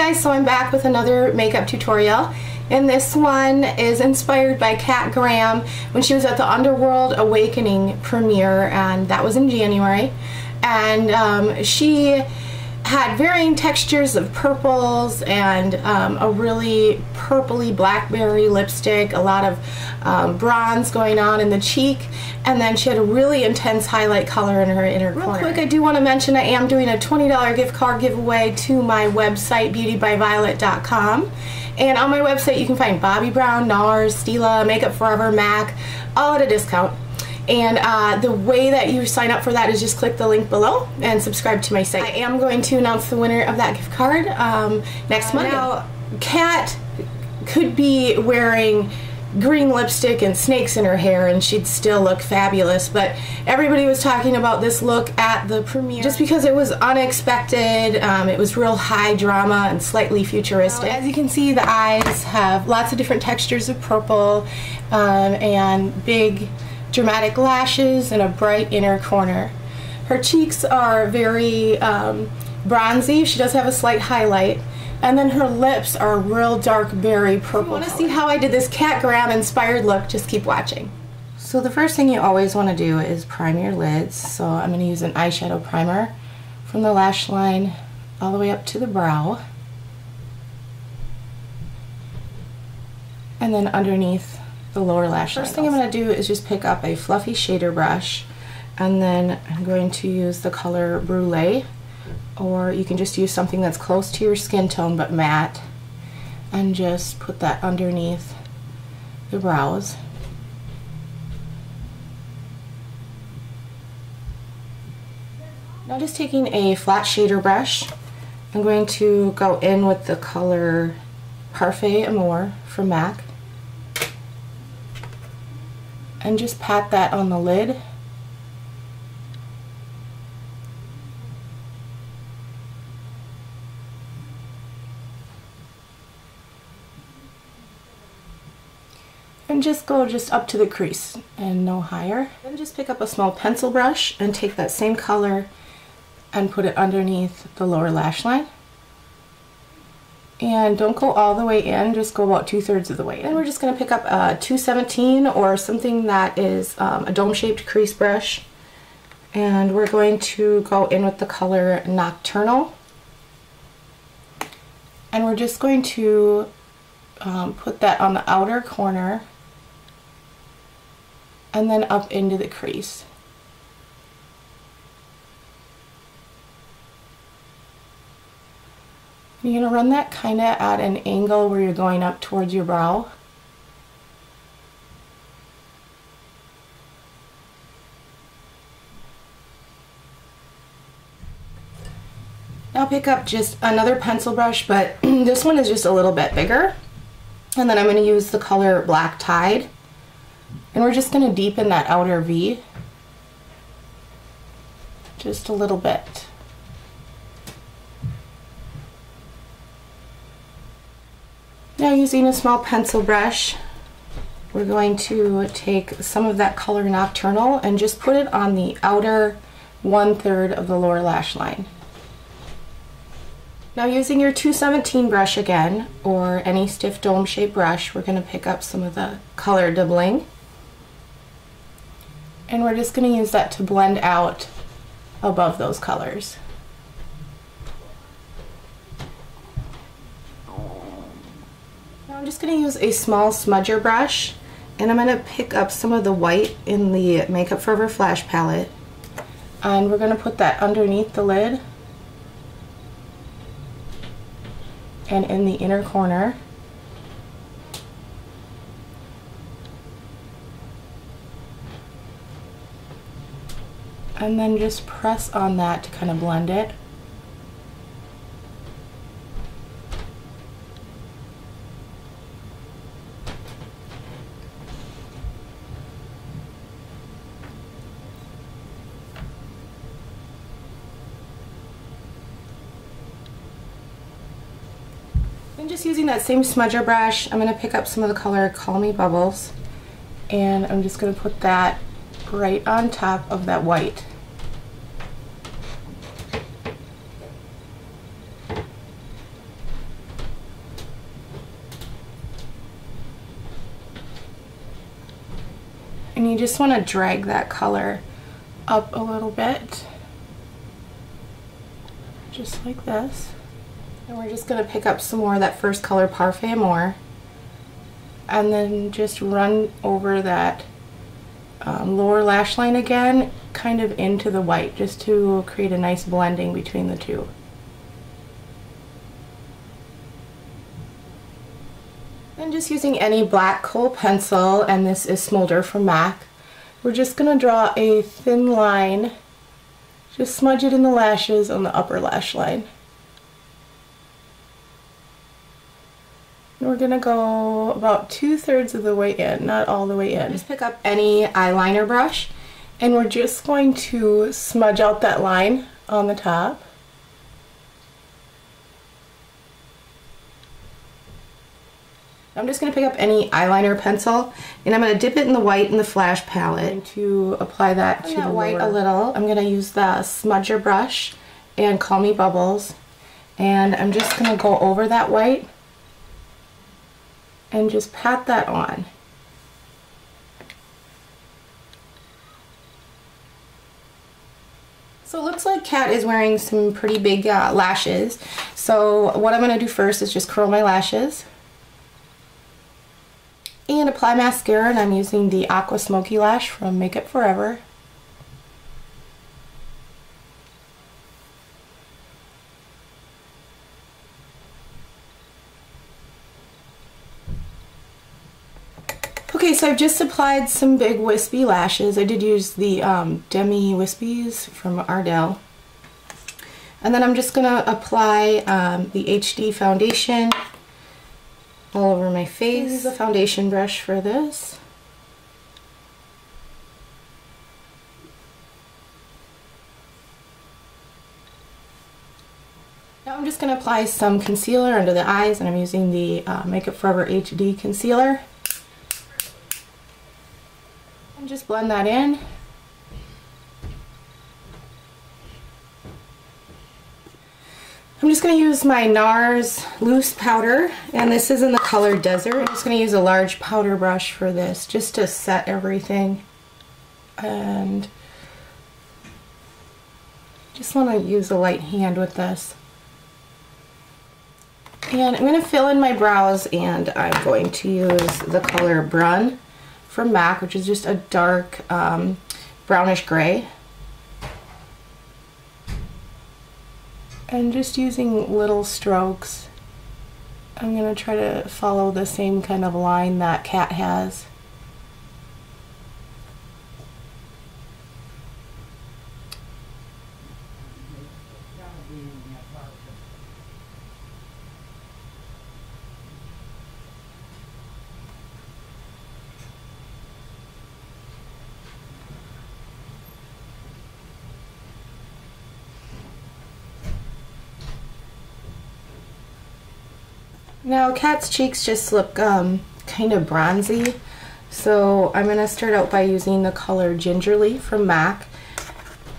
guys, so I'm back with another makeup tutorial, and this one is inspired by Kat Graham when she was at the Underworld Awakening premiere, and that was in January. And she had varying textures of purples and a really purpley blackberry lipstick, a lot of bronze going on in the cheek, and then she had a really intense highlight color in her inner corner. Real quick, I do want to mention I am doing a $20 gift card giveaway to my website, beautybyviolett.com. And on my website you can find Bobbi Brown, NARS, Stila, Makeup Forever, MAC, all at a discount. And the way that you sign up for that is just click the link below and subscribe to my site. I am going to announce the winner of that gift card next Monday. Now, Kat could be wearing green lipstick and snakes in her hair and she'd still look fabulous, but everybody was talking about this look at the premiere just because it was unexpected. It was real high drama and slightly futuristic. As you can see, the eyes have lots of different textures of purple and big dramatic lashes and a bright inner corner. Her cheeks are very bronzy. She does have a slight highlight, and then her lips are a real dark berry purple. If you want to see how I did this Kat Graham inspired look, just keep watching. So the first thing you always want to do is prime your lids. So I'm going to use an eyeshadow primer from the lash line all the way up to the brow, and then underneath the lower lash line. First thing I'm going to do is just pick up a fluffy shader brush, and then I'm going to use the color Brulee, or you can just use something that's close to your skin tone but matte, and just put that underneath the brows. Now just taking a flat shader brush, I'm going to go in with the color Parfait Amour from MAC, and just pat that on the lid. And just go up to the crease and no higher. Then just pick up a small pencil brush and take that same color and put it underneath the lower lash line. And don't go all the way in, just go about 2/3 of the way in. And we're just going to pick up a 217 or something that is a dome-shaped crease brush, and we're going to go in with the color Nocturnal, and we're just going to put that on the outer corner and then up into the crease. You're going to run that kind of at an angle where you're going up towards your brow. Now pick up just another pencil brush, but this one is just a little bit bigger. And then I'm going to use the color Black Tide. And we're just going to deepen that outer V just a little bit. Now using a small pencil brush, we're going to take some of that color Nocturnal and just put it on the outer 1/3 of the lower lash line. Now using your 217 brush again, or any stiff dome-shaped brush, we're going to pick up some of the color De Bling. And we're just going to use that to blend out above those colors. I'm just going to use a small smudger brush, and I'm going to pick up some of the white in the Makeup Forever Flash palette, and we're going to put that underneath the lid and in the inner corner. And then just press on that to kind of blend it. And just using that same smudger brush, I'm going to pick up some of the color Call Me Bubbles, and I'm just going to put that right on top of that white. And you just want to drag that color up a little bit, just like this. And we're just going to pick up some more of that first color, Parfait Amore, and then just run over that lower lash line again, kind of into the white, just to create a nice blending between the two. And just using any black kohl pencil, and this is Smolder from MAC, we're just going to draw a thin line, just smudge it in the lashes on the upper lash line. And we're going to go about 2/3 of the way in, not all the way in. Just pick up any eyeliner brush, and we're just going to smudge out that line on the top. I'm just going to pick up any eyeliner pencil, and I'm going to dip it in the white in the Flash palette. And to apply that to the white a little, I'm going to use the smudger brush and Call Me Bubbles, and I'm just going to go over that white and just pat that on. So it looks like Kat is wearing some pretty big lashes. So what I'm going to do first is just curl my lashes and apply mascara, and I'm using the Aqua Smoky Lash from Makeup Forever. Okay, so I've just applied some big wispy lashes. I did use the Demi Wispies from Ardell. And then I'm just going to apply the HD foundation all over my face. Use a foundation brush for this. Now I'm just going to apply some concealer under the eyes, and I'm using the Makeup Forever HD concealer. And just blend that in. I'm just going to use my NARS loose powder, and this is in the color Desert. I'm just going to use a large powder brush for this, just to set everything. And just want to use a light hand with this. And I'm going to fill in my brows, and I'm going to use the color Brun from MAC, which is just a dark brownish gray. And just using little strokes, I'm going to try to follow the same kind of line that Kat has. Now Kat's cheeks just look kind of bronzy, so I'm going to start out by using the color Gingerly from MAC,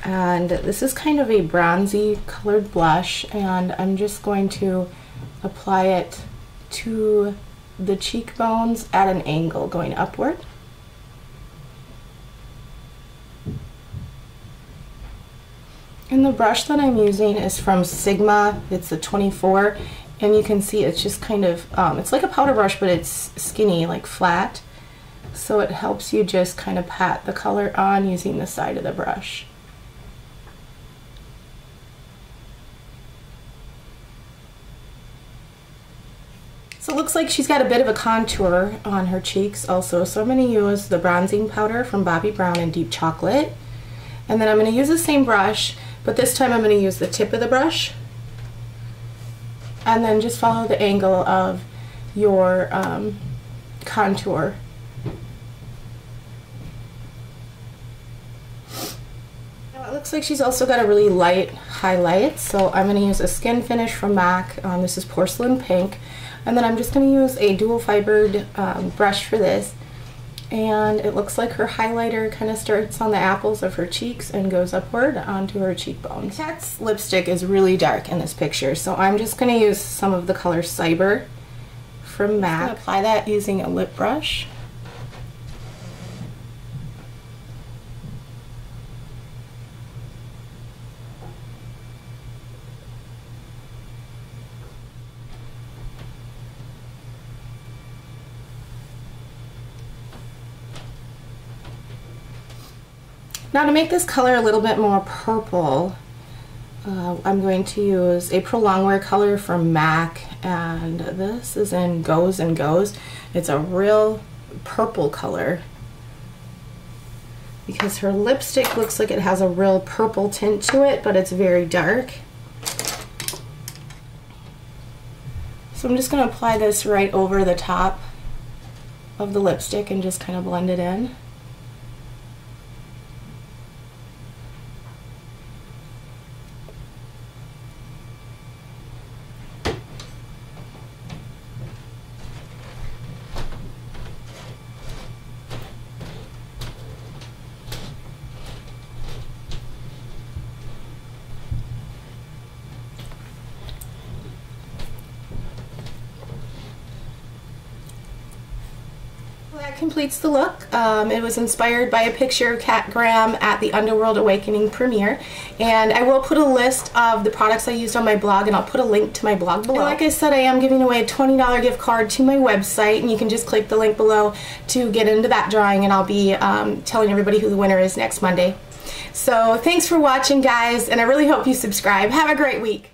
and this is kind of a bronzy colored blush, and I'm just going to apply it to the cheekbones at an angle going upward. And the brush that I'm using is from Sigma. It's a 24. And you can see it's just kind of, it's like a powder brush, but it's skinny, like flat. So it helps you just kind of pat the color on using the side of the brush. So it looks like she's got a bit of a contour on her cheeks also. So I'm going to use the bronzing powder from Bobbi Brown in Deep Chocolate. And then I'm going to use the same brush, but this time I'm going to use the tip of the brush. And then just follow the angle of your contour. Now it looks like she's also got a really light highlight, so I'm going to use a Skin Finish from MAC. This is Porcelain Pink. And then I'm just going to use a dual fibered brush for this. And it looks like her highlighter kind of starts on the apples of her cheeks and goes upward onto her cheekbones. Kat's lipstick is really dark in this picture, so I'm just going to use some of the color Cyber from MAC. I'm going to apply that using a lip brush. Now to make this color a little bit more purple, I'm going to use a Prolong Wear color from MAC, and this is in Goes and Goes. It's a real purple color because her lipstick looks like it has a real purple tint to it, but it's very dark. So I'm just going to apply this right over the top of the lipstick and just kind of blend it in. That completes the look. It was inspired by a picture of Kat Graham at the Underworld Awakening premiere, and I will put a list of the products I used on my blog, and I'll put a link to my blog below. And like I said, I am giving away a $20 gift card to my website, and you can just click the link below to get into that drawing, and I'll be telling everybody who the winner is next Monday. So thanks for watching, guys, and I really hope you subscribe. Have a great week.